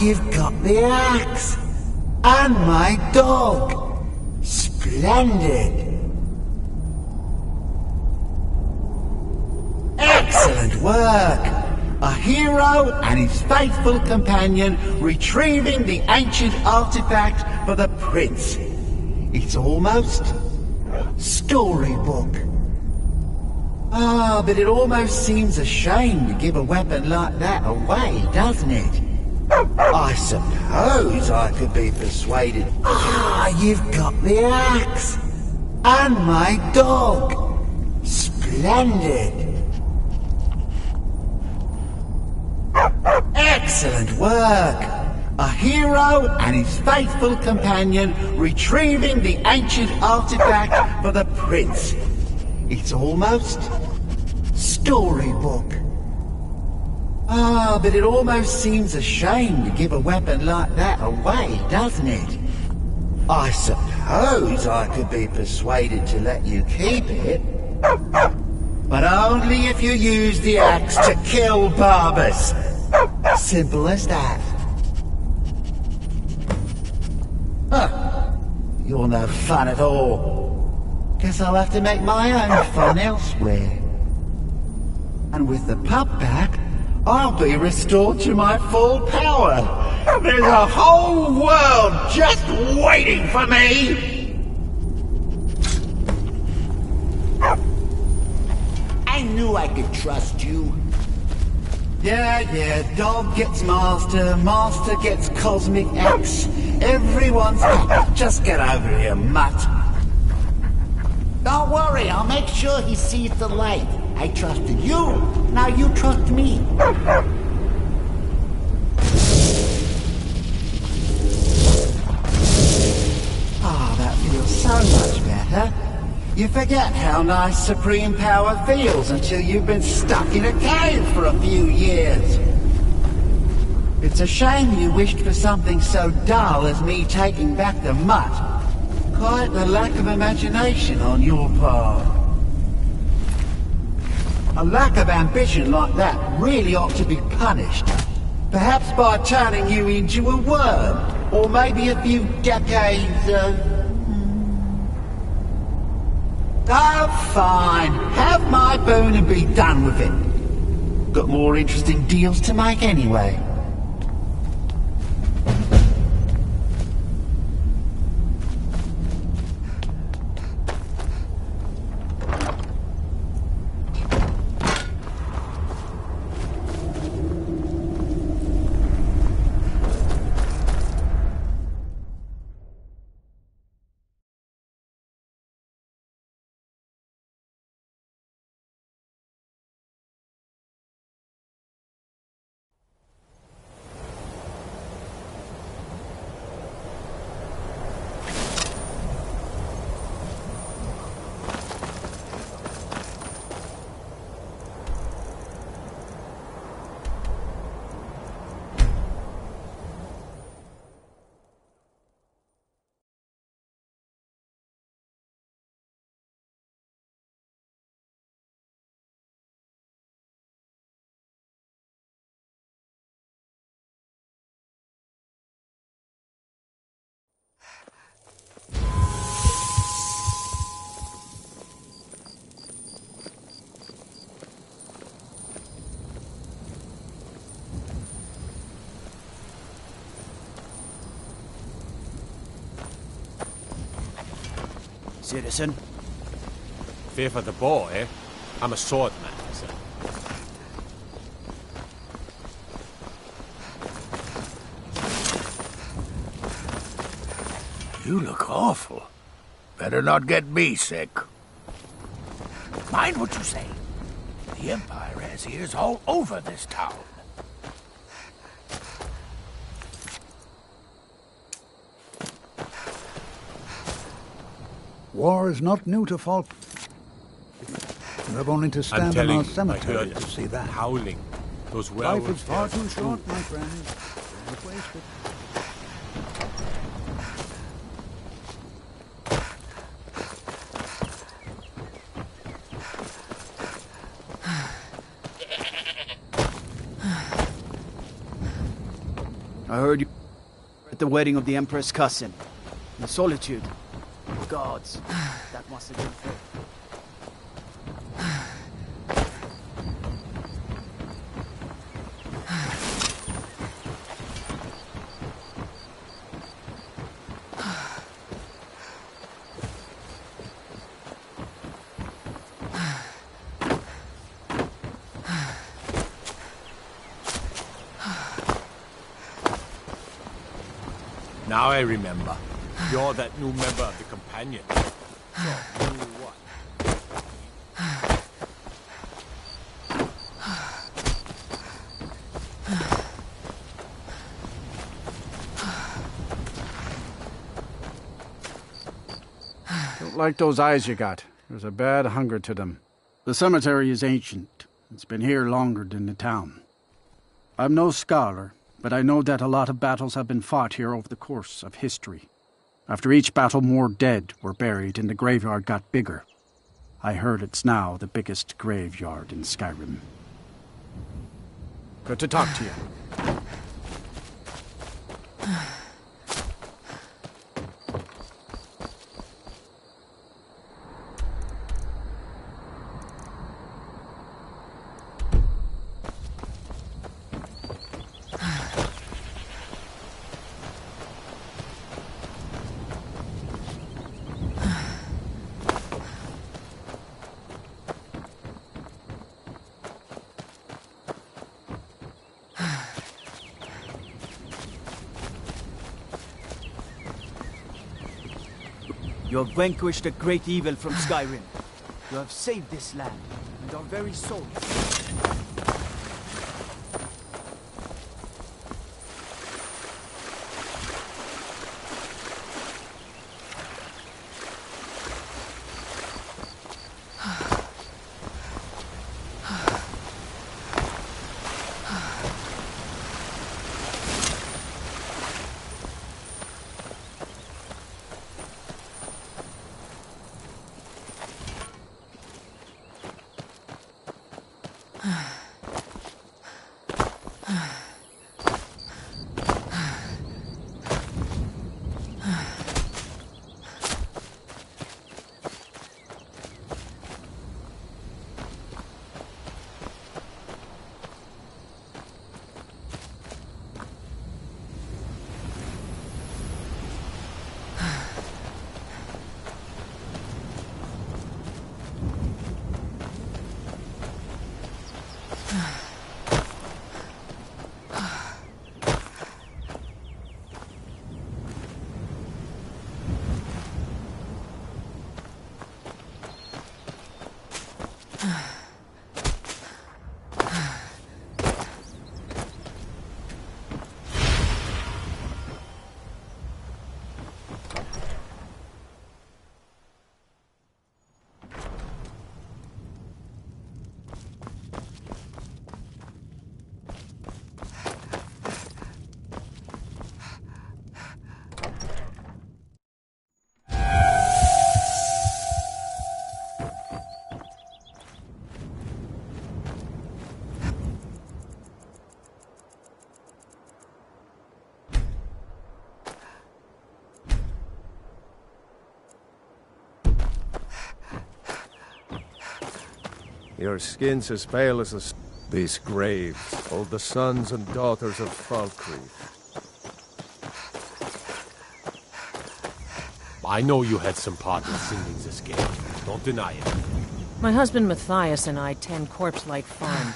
you've got the axe. And my dog. Splendid. Excellent work. A hero and his faithful companion retrieving the ancient artifact for the prince. It's almost storybook. Ah, but it almost seems a shame to give a weapon like that away, doesn't it? I suppose I could be persuaded. Ah, you've got the axe. And my dog. Splendid. Excellent work. A hero and his faithful companion retrieving the ancient artifact for the prince. It's almost storybook. Ah, but it almost seems a shame to give a weapon like that away, doesn't it? I suppose I could be persuaded to let you keep it. But only if you use the axe to kill Barbas. Simple as that. Huh. You're no fun at all. Guess I'll have to make my own fun elsewhere. And with the pup back, I'll be restored to my full power. There's a whole world just waiting for me. I knew I could trust you. Yeah, dog gets master, master gets cosmic axe. Everyone's happy. Just get over here, mutt. Don't worry, I'll make sure he sees the light. I trusted you, now you trust me. Ah, that feels so much better. You forget how nice supreme power feels until you've been stuck in a cave for a few years. It's a shame you wished for something so dull as me taking back the mutt. Quite the lack of imagination on your part. A lack of ambition like that really ought to be punished. Perhaps by turning you into a worm, or maybe a few decades of... Oh, fine. Have my boon and be done with it. Got more interesting deals to make anyway. Citizen? Fear for the boy? I'm a swordman, sir. You look awful. Better not get me sick. Mind what you say. The Empire has ears all over this town. War is not new to Falk. You have only to stand in our cemetery to see that. Howling. Those Life werewolves is far there. too short, my friend. Don't waste it. I heard you at the wedding of the Emperor's cousin. In solitude. Gods, that must have been fair. Now I remember. You're that new member of the companion. So, you what? Don't like those eyes you got. There's a bad hunger to them. The cemetery is ancient. It's been here longer than the town. I'm no scholar, but I know that a lot of battles have been fought here over the course of history. After each battle, more dead were buried and the graveyard got bigger. I heard it's now the biggest graveyard in Skyrim. Good to talk to you. You have vanquished a great evil from Skyrim. You have saved this land and our very souls. Your skin's as pale as these graves hold the sons and daughters of Falkreath. I know you had some part in singing this game. Don't deny it. My husband Matthias and I tend Corpse-Light Farm.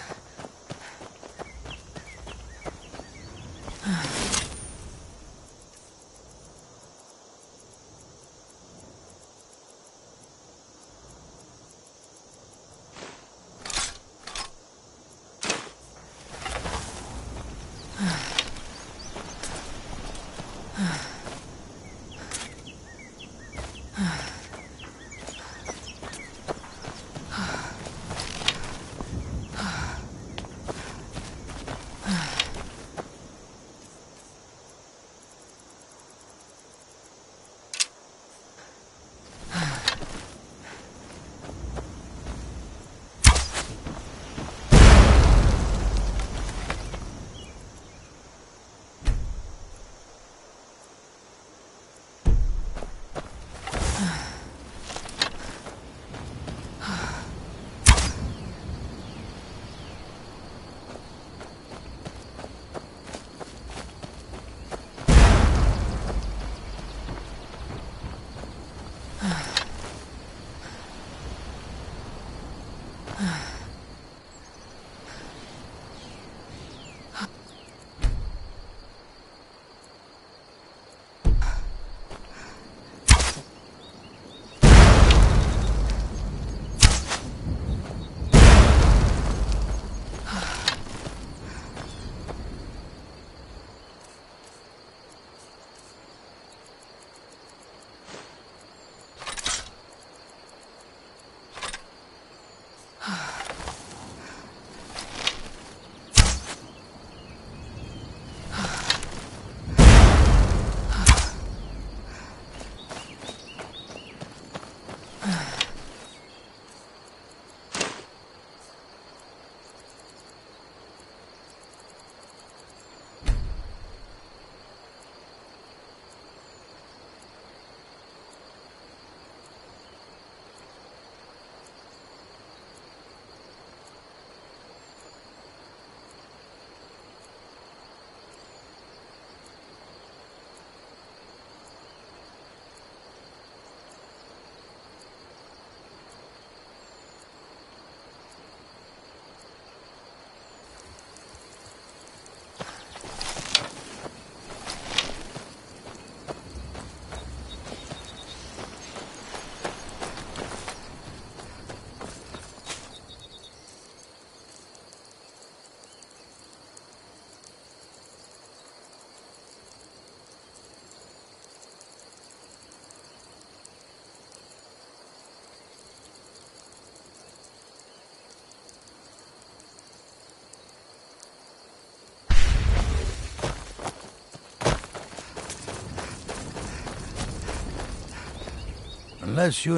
Unless you...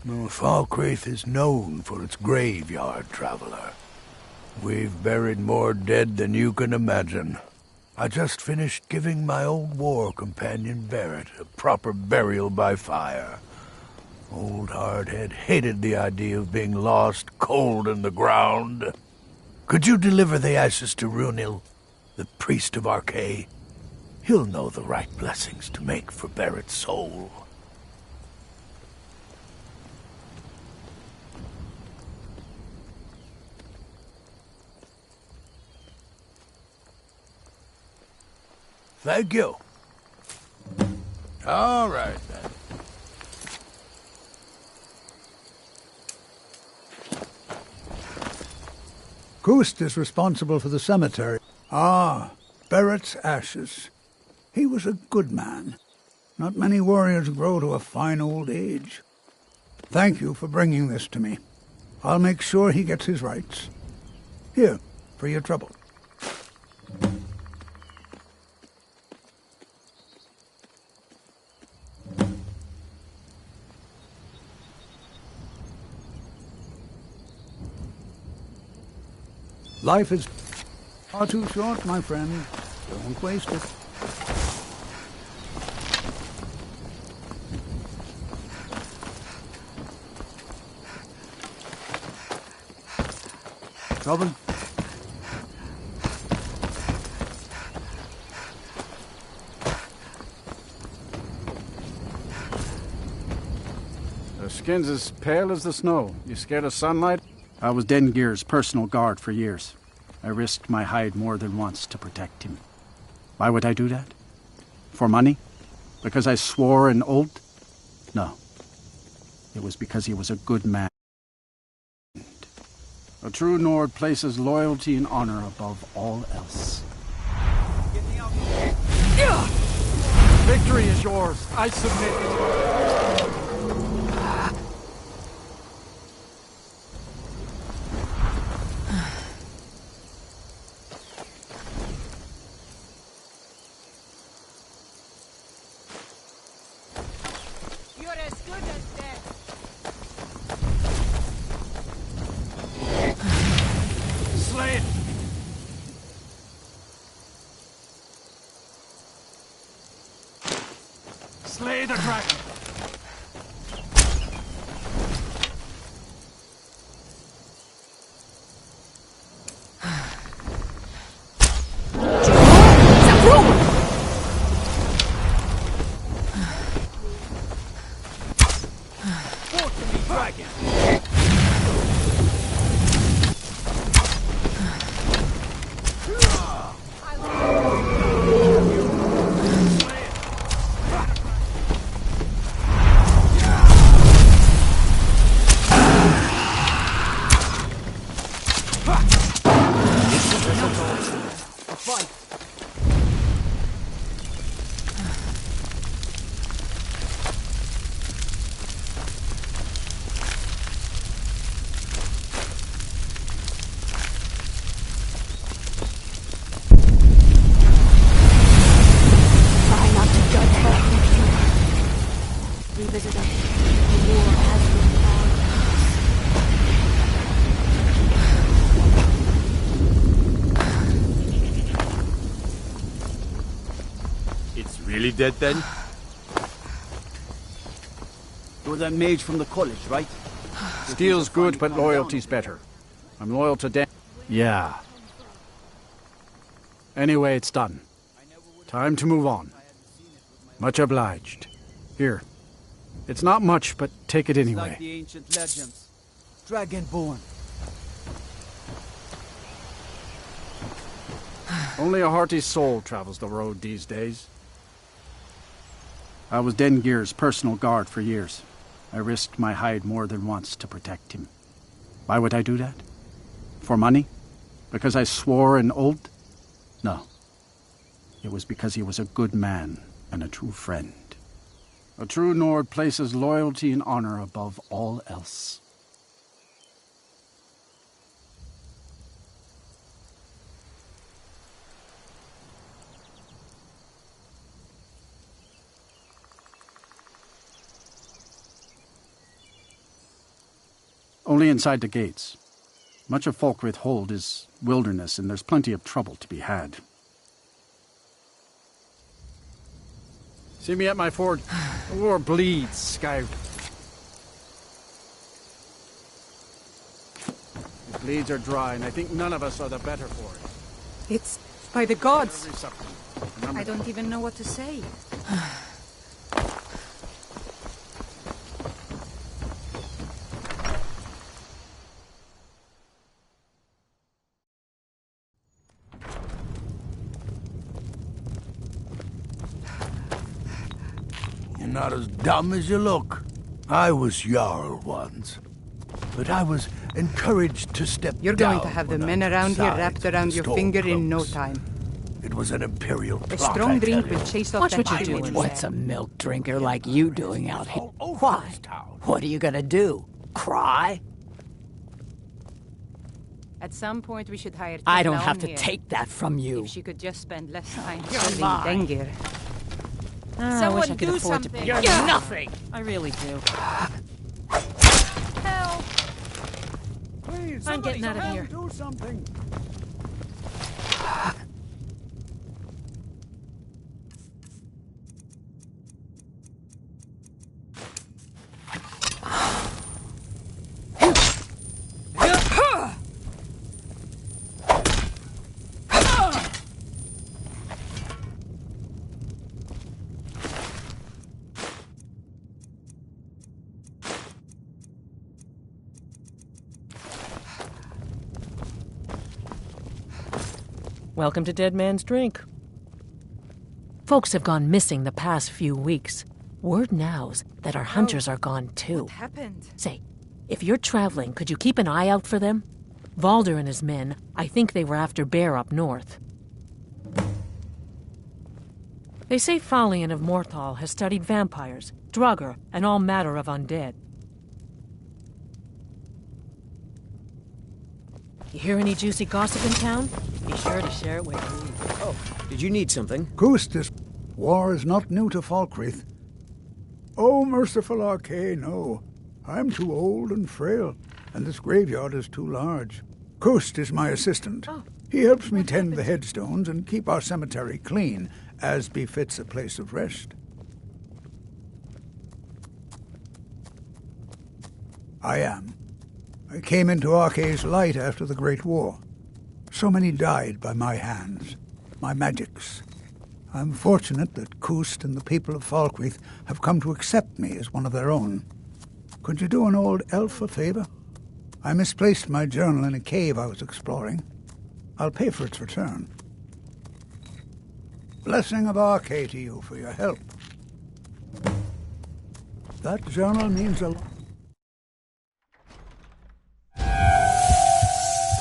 Well, Falkreath is known for its graveyard, traveler. We've buried more dead than you can imagine. I just finished giving my old war companion Barrett a proper burial by fire. Old Hardhead hated the idea of being lost cold in the ground. Could you deliver the ashes to Runil, the priest of Arkay? He'll know the right blessings to make for Barrett's soul. Thank you. All right, then. Kust is responsible for the cemetery. Ah, Barrett's ashes. He was a good man. Not many warriors grow to a fine old age. Thank you for bringing this to me. I'll make sure he gets his rights. Here, for your trouble. Life is far too short, my friend. Don't waste it. Trouble? Their skin's as pale as the snow. You scared of sunlight? I was Dengir's personal guard for years. I risked my hide more than once to protect him. Why would I do that? For money? Because I swore an oath? No. It was because he was a good man. A true Nord places loyalty and honor above all else. Victory is yours. I submit. Slay the dragon! Really dead then? You're that mage from the college, right? Steel's good, but loyalty's better. I'm loyal to Dan. Yeah. Anyway, it's done. Time to move on. Much obliged. Here. It's not much, but take it anyway. Like the ancient legends. Dragonborn. Only a hearty soul travels the road these days. I was Dengir's personal guard for years. I risked my hide more than once to protect him. Why would I do that? For money? Because I swore an oath? No. It was because he was a good man and a true friend. A true Nord places loyalty and honor above all else. Only inside the gates. Much of Falkreath Hold is wilderness, and there's plenty of trouble to be had. See me at my ford. The war bleeds, Skyrim. The blades are dry, and I think none of us are the better for it. It's by the gods. Remember, I don't even know what to say. You're not as dumb as you look. I was Jarl once, but I was encouraged to step down. You're going to have the when I men around here decided wrapped to around your storm finger in no cloaks. time. It was an imperial A plot, strong I drink tell you. will chase off Watch that what you're doing. What's a milk drinker like you doing out here? All over Why? this town. What are you gonna do? Cry? At some point, we should hire I don't Tisla have on to here. take that from you. If she could just spend less time You're serving lying. Dengir. I wish I could afford to pay. You're nothing! I really do. Help! Please, I'm getting out of here. Do something. Welcome to Dead Man's Drink. Folks have gone missing the past few weeks. Word now's that our hunters are gone too. What happened? Say, if you're traveling, could you keep an eye out for them? Valder and his men, I think they were after Bear up north. They say Falion of Morthal has studied vampires, Draugr, and all matter of undead. You hear any juicy gossip in town? Be sure to share it with me. Oh, did you need something? Gustis, war is not new to Falkreath. Oh, merciful Arcane, no. I'm too old and frail, and this graveyard is too large. Kust is my assistant. Oh. He helps me tend the headstones and keep our cemetery clean, as befits a place of rest. I am. I came into Arce's light after the Great War. So many died by my hands, my magics. I'm fortunate that Kust and the people of Falkreath have come to accept me as one of their own. Could you do an old elf a favor? I misplaced my journal in a cave I was exploring. I'll pay for its return. Blessing of Arce to you for your help. That journal means a lot.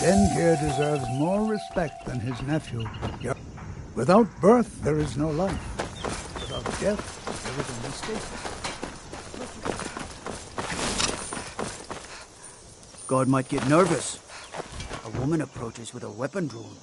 Dengir deserves more respect than his nephew. Without birth, there is no life. Without death, there is a mistake. God might get nervous. A woman approaches with a weapon drawn.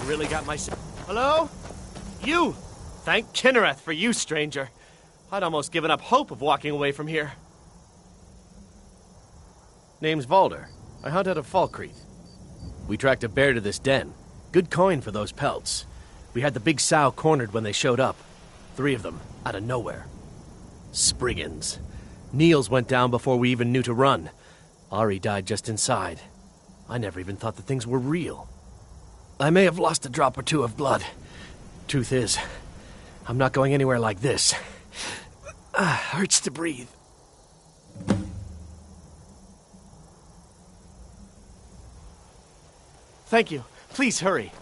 Really got my... Hello? You! Thank Kinnereth for you, stranger. I'd almost given up hope of walking away from here. Name's Valder. I hunt out of Falkreath. We tracked a bear to this den. Good coin for those pelts. We had the big sow cornered when they showed up. 3 of them, out of nowhere. Spriggans. Niels went down before we even knew to run. Ari died just inside. I never even thought the things were real. I may have lost a drop or two of blood. Truth is, I'm not going anywhere like this. Hurts to breathe. Thank you. Please hurry.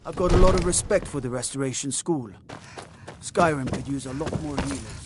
I've got a lot of respect for the Restoration School. Skyrim could use a lot more healers.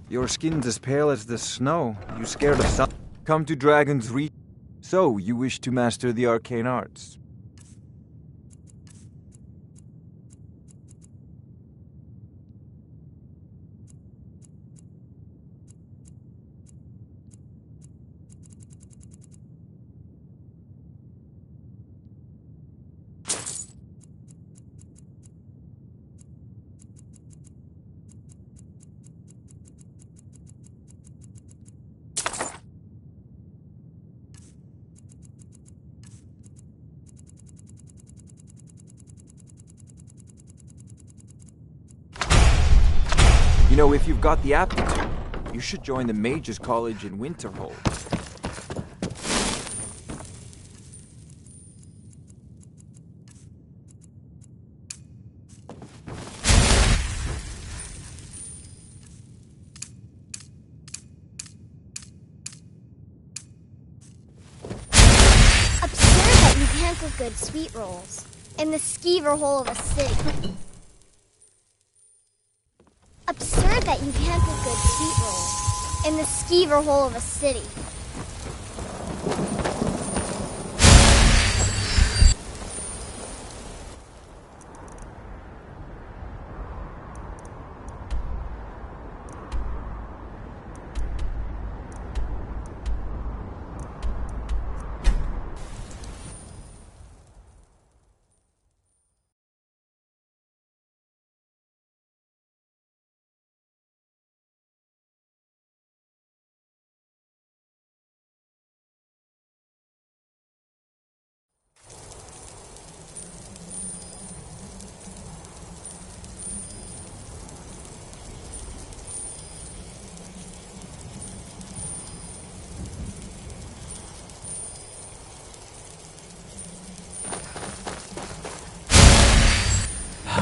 Your skin's as pale as the snow. You scared of sun? Come to Dragon's Reach. So, you wish to master the arcane arts? You know, if you've got the aptitude, you should join the Mages College in Winterhold. Absurd that you can't cook good sweet rolls in the skeever hole of a city. Absurd that you can't cook good sweet rolls in the skeever hole of a city.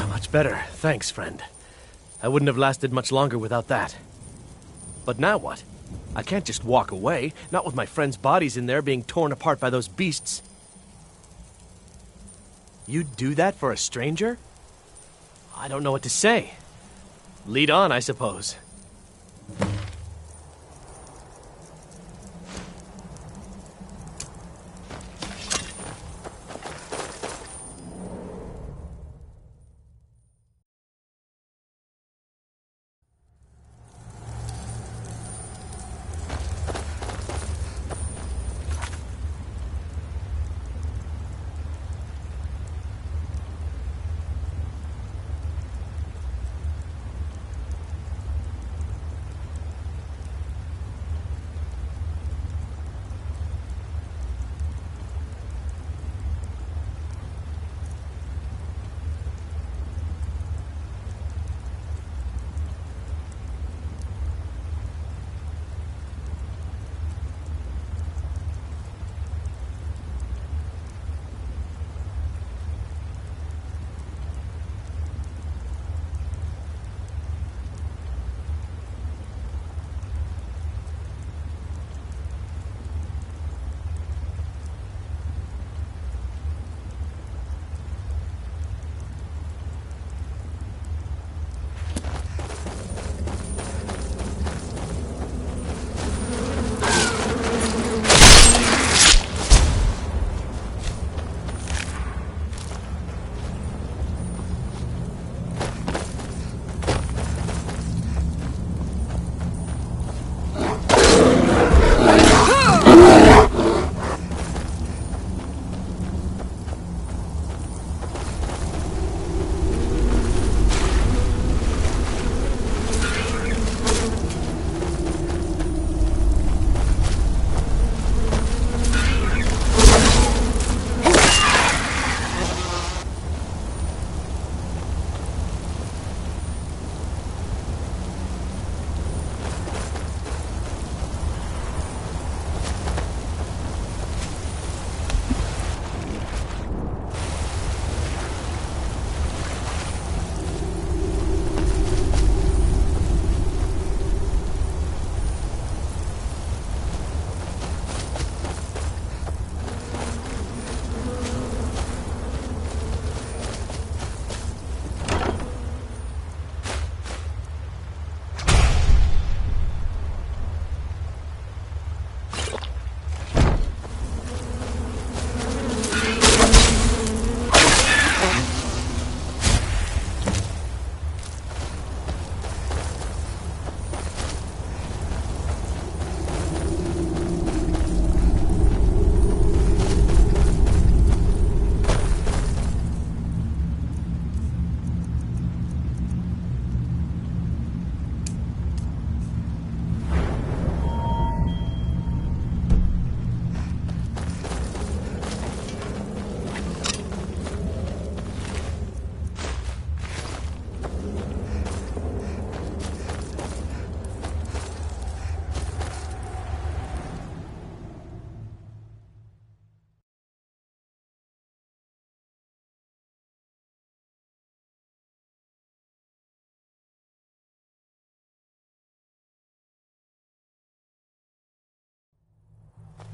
Much better. Thanks, friend. I wouldn't have lasted much longer without that. But now what? I can't just walk away, not with my friends' bodies in there being torn apart by those beasts. You'd do that for a stranger? I don't know what to say. Lead on, I suppose.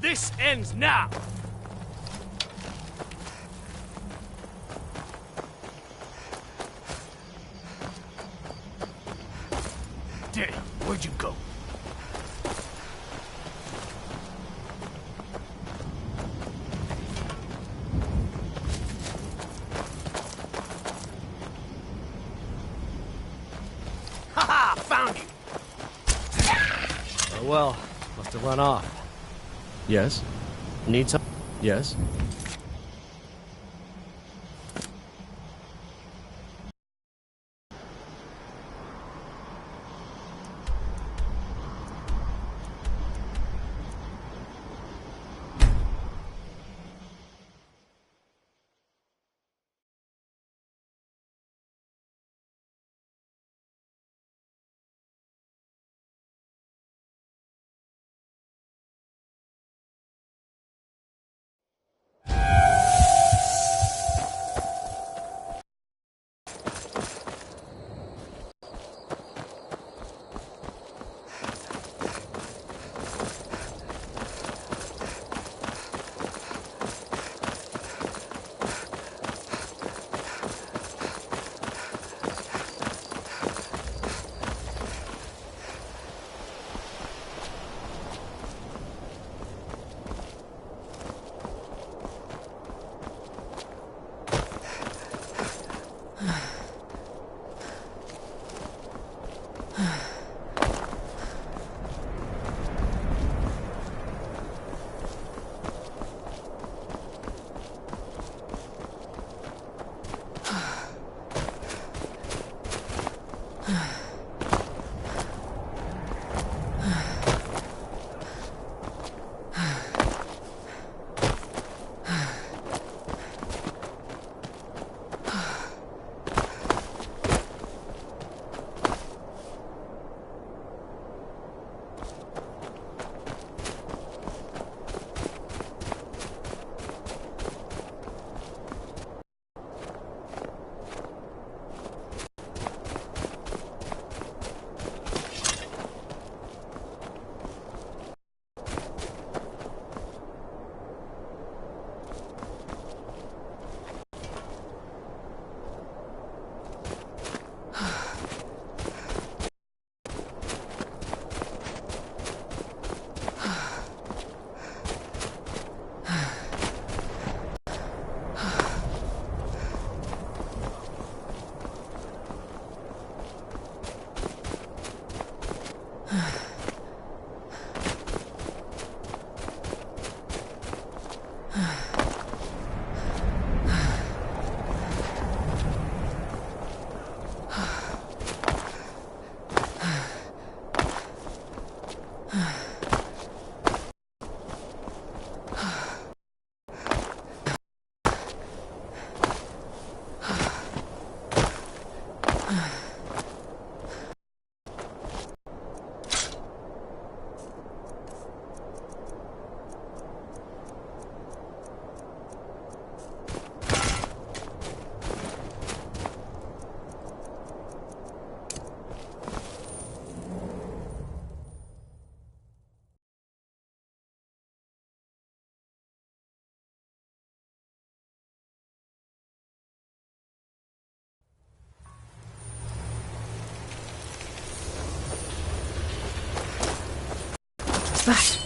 This ends now! Damn, where'd you go? Haha! Found you! Oh well, must have run off. Yes? Need some? Yes? That.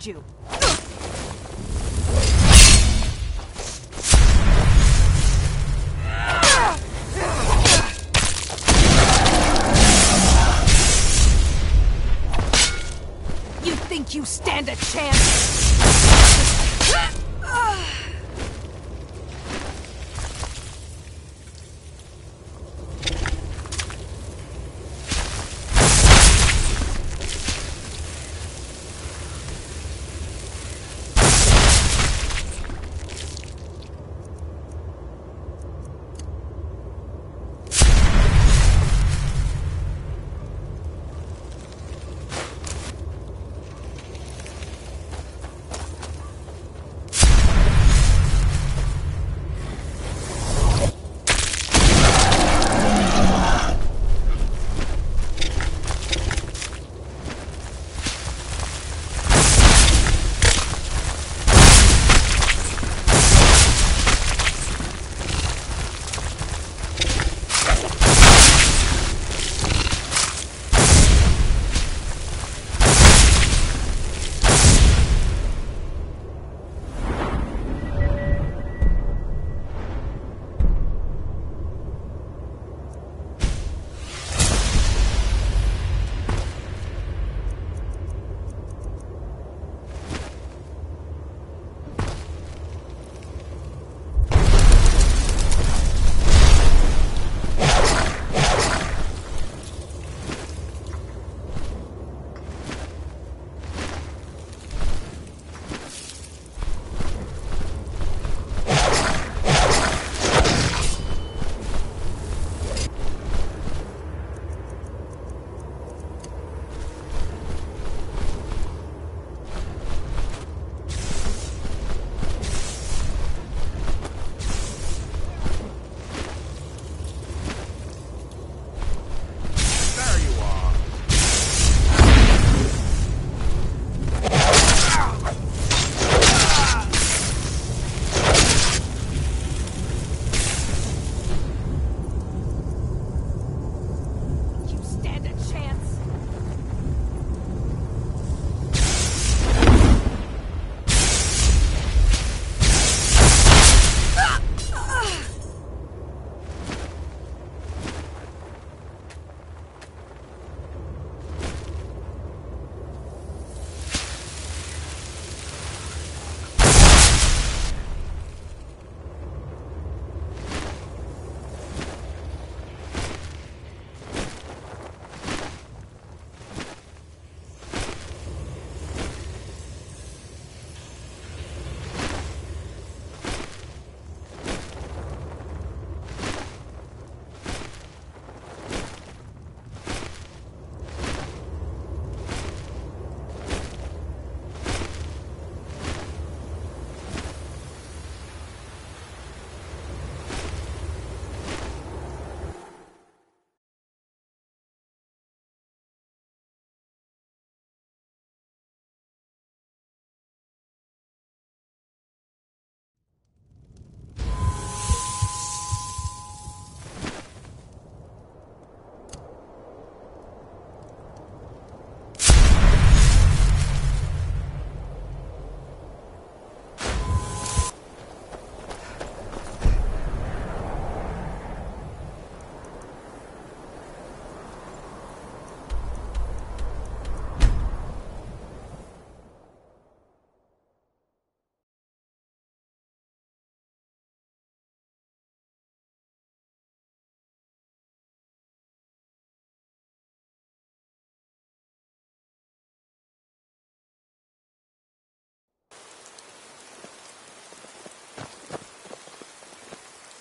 found you! You think you stand a chance?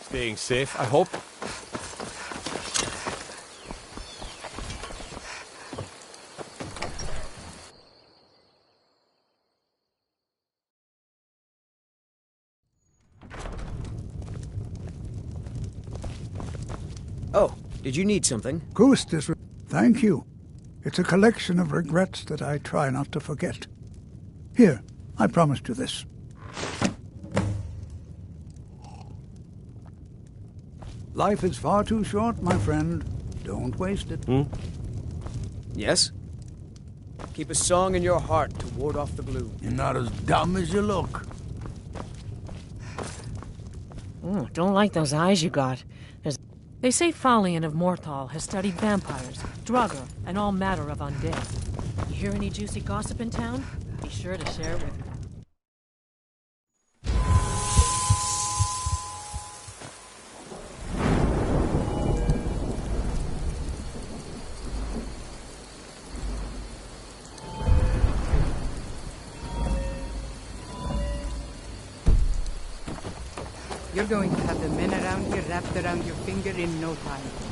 Staying safe, I hope. Oh, did you need something? Ghost is... Thank you. It's a collection of regrets that I try not to forget. Here, I promised you this. Life is far too short, my friend. Don't waste it. Yes? Keep a song in your heart to ward off the gloom. You're not as dumb as you look. Don't like those eyes you got. They say Falion of Morthal has studied vampires, Draugr, and all matter of undead. You hear any juicy gossip in town? Be sure to share it with me. You're going to have the men around here wrapped around your finger in no time.